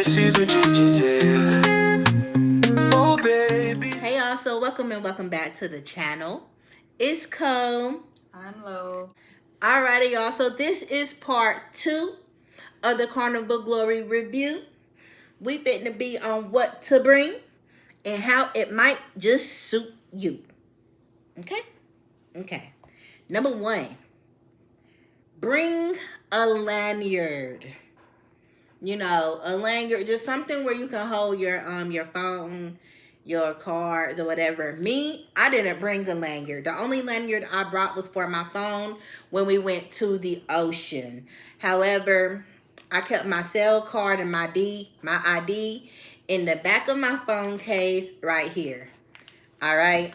preciso te dizer. Oh, baby. Hey y'all, so welcome back to the channel. It's Co. I'm Low. Alrighty y'all, so this is part 2 of the Carnival Glory review. We fitting to be on what to bring and how it might just suit you. Okay. Number 1, bring a lanyard. You know, a lanyard, just something where you can hold your phone, your cards, or whatever. Me, I didn't bring a lanyard. The only lanyard I brought was for my phone when we went to the ocean. However, I kept my cell card and my ID in the back of my phone case right here. All right.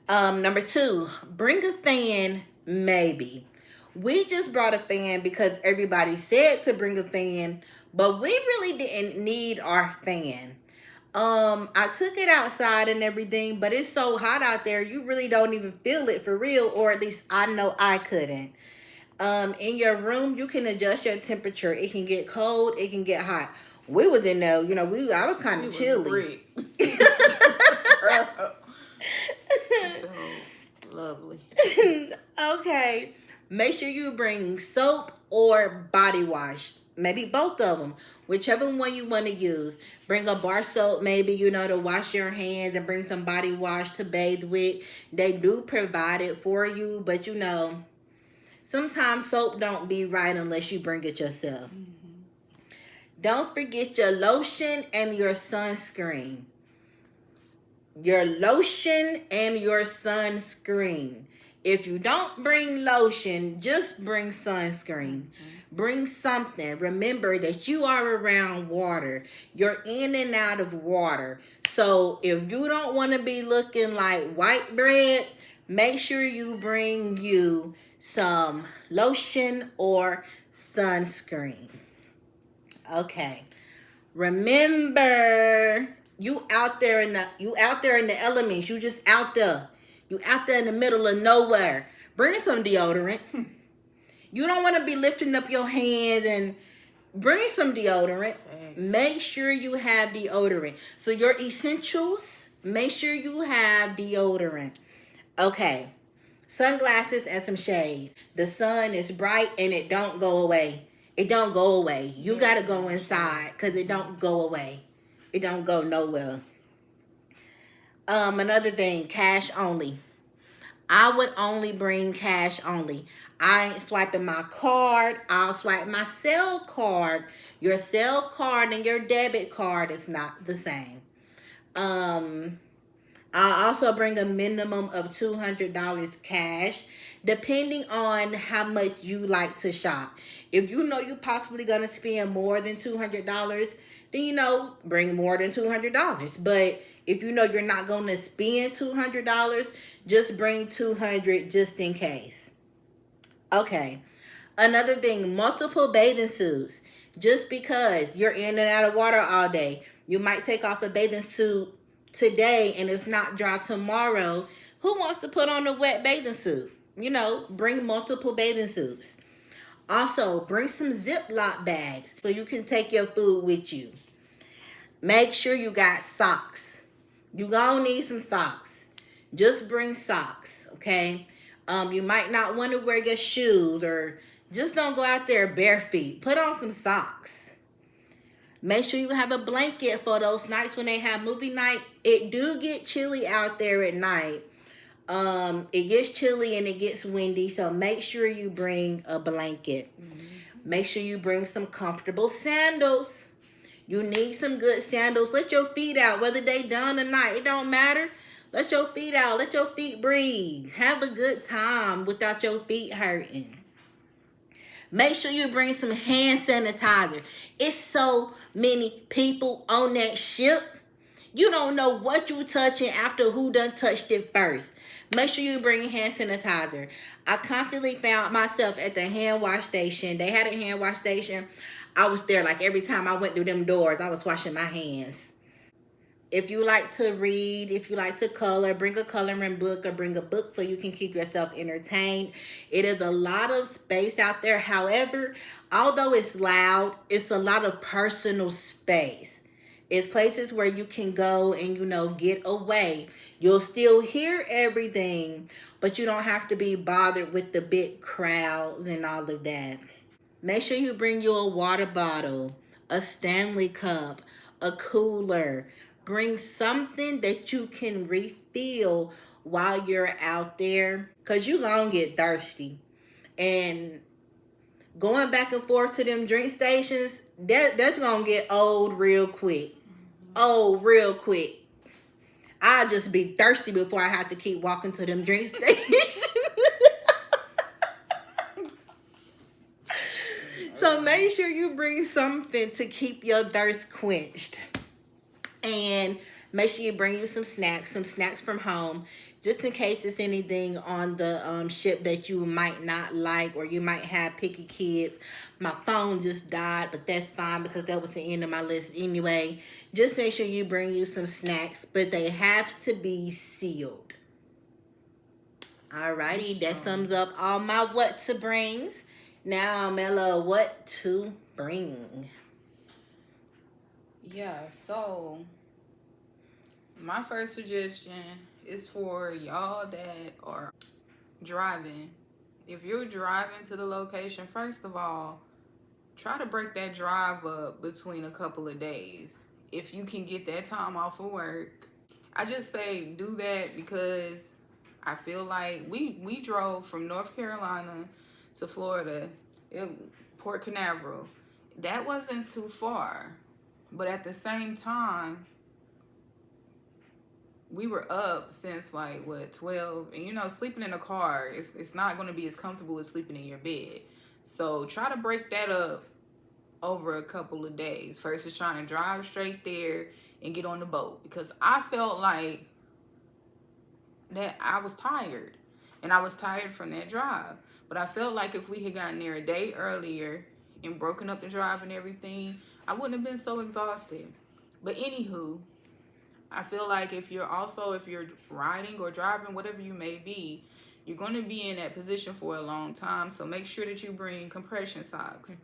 Number 2, bring a fan, maybe. We just brought a fan because everybody said to bring a fan, but we really didn't need our fan. I took it outside and everything, but it's so hot out there, you really don't even feel it for real, or at least I know I couldn't. In your room, you can adjust your temperature. It can get cold, it can get hot. We was in there, I was kind of chilly. Lovely. Okay. Make sure you bring soap or body wash. Maybe both of them. Whichever one you want to use. Bring a bar soap maybe, to wash your hands, and bring some body wash to bathe with. They do provide it for you, but sometimes soap don't be right unless you bring it yourself. Mm-hmm. Don't forget your lotion and your sunscreen. Your lotion and your sunscreen. If you don't bring lotion, just bring sunscreen. Mm-hmm. Bring something. Remember that you are around water. You're in and out of water. So if you don't want to be looking like white bread, make sure you bring you some lotion or sunscreen. Okay. Remember, you out there in the elements. You just out there. You out there in the middle of nowhere. Bring some deodorant. You don't want to be lifting up your hands, and bring some deodorant. Thanks. Make sure you have deodorant. So your essentials, make sure you have deodorant. Okay. Sunglasses and some shades. The sun is bright and it don't go away. It don't go away. You got to go inside because it don't go away. It don't go nowhere. Another thing, cash only. I would only bring cash only. I ain't swiping my card. I'll swipe my cell card. Your cell card and your debit card is not the same. I'll also bring a minimum of $200 cash, depending on how much you like to shop. If you know you're possibly going to spend more than $200, then, bring more than $200. But if you know you're not going to spend $200, just bring $200 just in case. Okay. Another thing, multiple bathing suits. Just because you're in and out of water all day, you might take off a bathing suit today and it's not dry tomorrow. Who wants to put on a wet bathing suit? Bring multiple bathing suits. Also, bring some Ziploc bags so you can take your food with you. Make sure you got socks. You gonna need some socks. Just bring socks, okay? You might not want to wear your shoes, or just don't go out there bare feet. Put on some socks. Make sure you have a blanket for those nights when they have movie night. It do get chilly out there at night. It gets chilly and it gets windy, so make sure you bring a blanket. Mm-hmm. Make sure you bring some comfortable sandals. You need some good sandals. Let your feet out, whether they done or not. It don't matter. Let your feet out. Let your feet breathe. Have a good time without your feet hurting. Make sure you bring some hand sanitizer. It's so many people on that ship. You don't know what you touching after who done touched it first. Make sure you bring hand sanitizer. I constantly found myself at the hand wash station. They had a hand wash station. I was there like every time I went through them doors, I was washing my hands. If you like to read, if you like to color, bring a coloring book or bring a book so you can keep yourself entertained. It is a lot of space out there. However, although it's loud, it's a lot of personal space. It's places where you can go and, get away. You'll still hear everything, but you don't have to be bothered with the big crowds and all of that. Make sure you bring you a water bottle, a Stanley cup, a cooler. Bring something that you can refill while you're out there, because you're going to get thirsty. And going back and forth to them drink stations, that's going to get old real quick. Old real quick. I'll just be thirsty before I have to keep walking to them drink stations. So make sure you bring something to keep your thirst quenched. And make sure you bring you some snacks from home, just in case it's anything on the ship that you might not like, or you might have picky kids. My phone just died, but that's fine because that was the end of my list anyway. Just make sure you bring you some snacks, but they have to be sealed. Alrighty, that sums up all my what to brings. Now, Mela, what to bring? Yeah, so my first suggestion is for y'all that are driving. If you're driving to the location, first of all, try to break that drive up between a couple of days. If you can get that time off of work, I just say do that, because I feel like we drove from North Carolina to Florida, Port Canaveral. That wasn't too far, but at the same time, we were up since like 12, and sleeping in a car, it's not going to be as comfortable as sleeping in your bed. So try to break that up over a couple of days versus trying to drive straight there and get on the boat, because I felt like that I was tired, and I was tired from that drive. But I felt like if we had gotten there a day earlier and broken up the drive and everything, I wouldn't have been so exhausted. But anywho, I feel like if you're riding or driving, whatever you may be, you're going to be in that position for a long time. So make sure that you bring compression socks.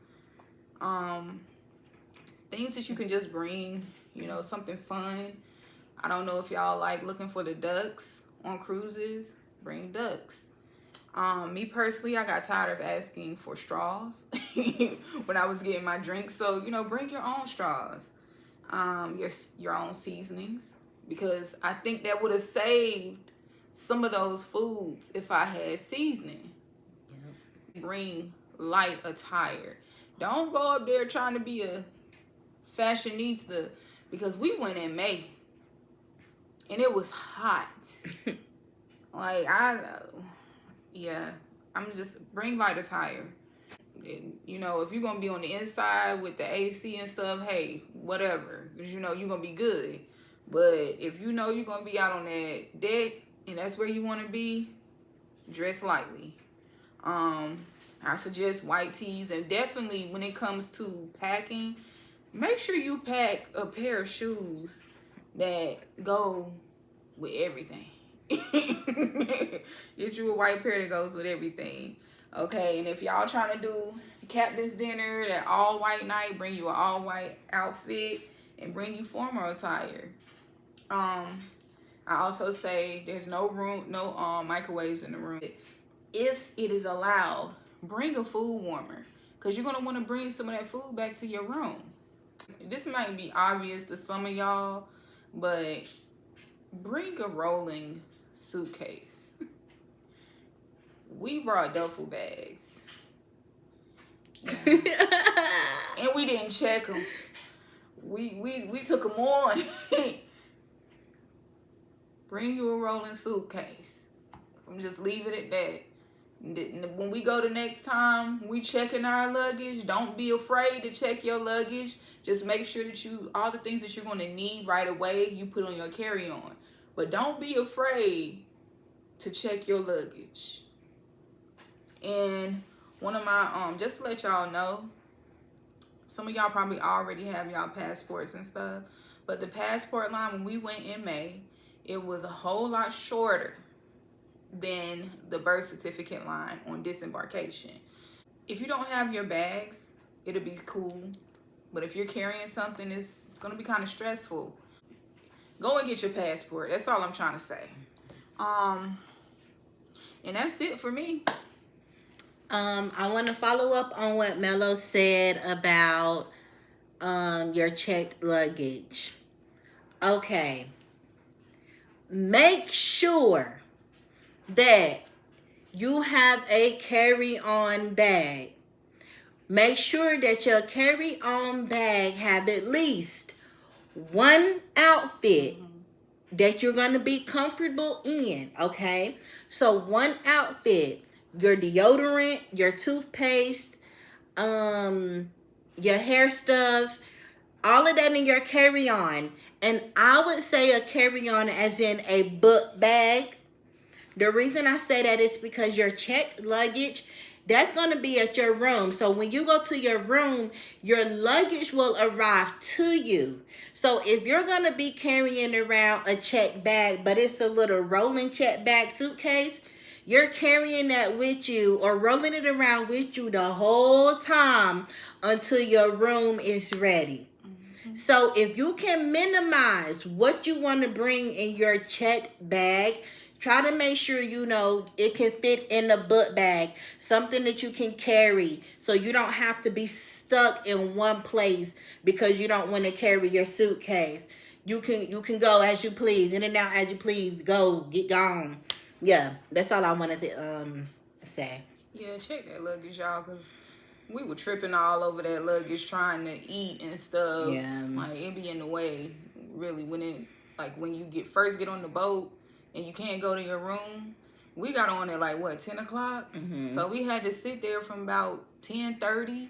Things that you can just bring, something fun. I don't know if y'all like looking for the ducks on cruises. Bring ducks. Me personally, I got tired of asking for straws when I was getting my drinks. So, bring your own straws. Your own seasonings, because I think that would have saved some of those foods if I had seasoning. Yep. Bring light attire. Don't go up there trying to be a fashionista, because we went in May and it was hot. Like I'm just bring light attire. And, if you're gonna be on the inside with the AC and stuff, hey, whatever, because you're gonna be good. But if you're gonna be out on that deck and that's where you want to be, dress lightly. I suggest white tees, and definitely when it comes to packing, make sure you pack a pair of shoes that go with everything. Get you a white pair that goes with everything. Okay, and if y'all trying to do captain's dinner, that all white night, bring you an all white outfit and bring you formal attire. I also say there's no microwaves in the room. If it is allowed, bring a food warmer, because you're gonna want to bring some of that food back to your room. This might be obvious to some of y'all, but bring a rolling suitcase. We brought duffel bags. Yeah. And we didn't check them. We took them on. Bring you a rolling suitcase. I'm just leave it at that. When we go the next time, we checking our luggage. Don't be afraid to check your luggage. Just make sure that all the things that you're going to need right away, you put on your carry-on. But don't be afraid to check your luggage. And one of my, just to let y'all know, some of y'all probably already have y'all passports and stuff, But the passport line, when we went in May, it was a whole lot shorter than the birth certificate line on disembarkation. If you don't have your bags, it'll be cool. But if you're carrying something, it's going to be kind of stressful. Go and get your passport. That's all I'm trying to say. And that's it for me. I want to follow up on what Mello said about your checked luggage. Okay. Make sure that you have a carry-on bag. Make sure that your carry-on bag have at least one outfit that you're going to be comfortable in, okay? So one outfit, your deodorant, your toothpaste, your hair stuff, all of that in your carry-on. And I would say a carry-on as in a book bag. The reason I say that is because your checked luggage, that's going to be at your room. So when you go to your room, your luggage will arrive to you. So if you're going to be carrying around a checked bag, but it's a little rolling checked bag suitcase, you're carrying that with you or rolling it around with you the whole time until your room is ready. So if you can minimize what you want to bring in your checked bag, try to make sure you know it can fit in a book bag, something that you can carry so you don't have to be stuck in one place because you don't want to carry your suitcase. You can go as you please, in and out as you please, go, get gone. Yeah, that's all I wanted to say. Yeah, check that luggage, y'all, because we were tripping all over that luggage trying to eat and stuff. Yeah. Like, it be in the way, really, when you first get on the boat and you can't go to your room. We got on at like, what, 10 o'clock? Mm-hmm. So we had to sit there from about 10:30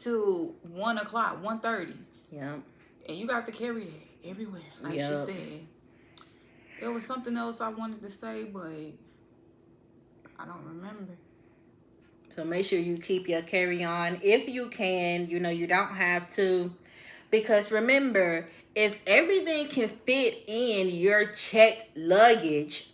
to 1 o'clock, 1:30. Yep. And you got to carry that everywhere, like she said. There was something else I wanted to say, but I don't remember. So make sure you keep your carry-on if you can. You know, you don't have to. Because remember, if everything can fit in your checked luggage,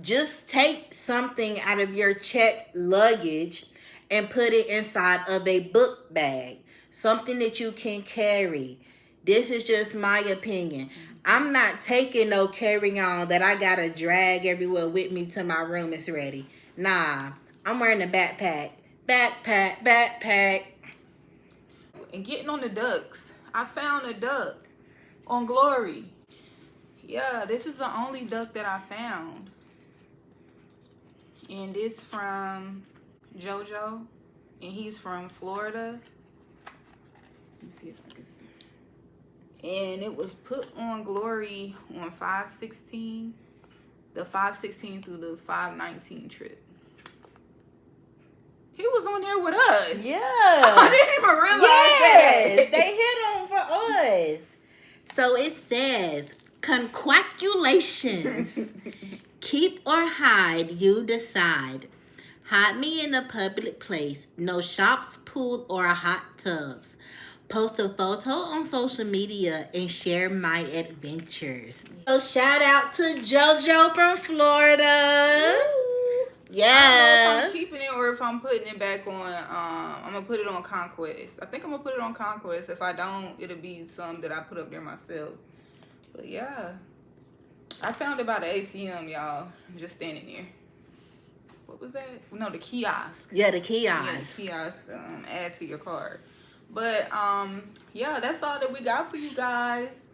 just take something out of your checked luggage and put it inside of a book bag. Something that you can carry. This is just my opinion. I'm not taking no carry-on that I gotta drag everywhere with me till my room is ready. Nah, I'm wearing a backpack. Backpack. And getting on the ducks. I found a duck on Glory. Yeah, this is the only duck that I found. And it's from JoJo. And he's from Florida. Let me see if I can see. And it was put on Glory on 5/16. The 5/16 through the 5/19 trip. He was on there with us. Yeah. I didn't even realize that. They hit on for us. So it says, conquaculations. Keep or hide, you decide. Hide me in a public place. No shops, pool, or hot tubs. Post a photo on social media and share my adventures. So shout out to JoJo from Florida. Yeah. I don't know if I'm keeping it or if I'm putting it back on. I'm gonna put it on Conquest. I think I'm gonna put it on Conquest. If I don't, it'll be some that I put up there myself. But yeah, I found it by the ATM, y'all. I'm just standing there. What was that? No, the kiosk. Yeah, the kiosk. Yeah, the kiosk. Add to your card. But yeah, that's all that we got for you guys.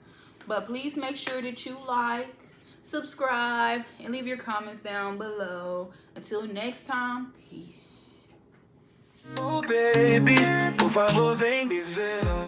But please make sure that you like, subscribe, and leave your comments down below. Until next time, peace. Oh baby, por favor vem me ver.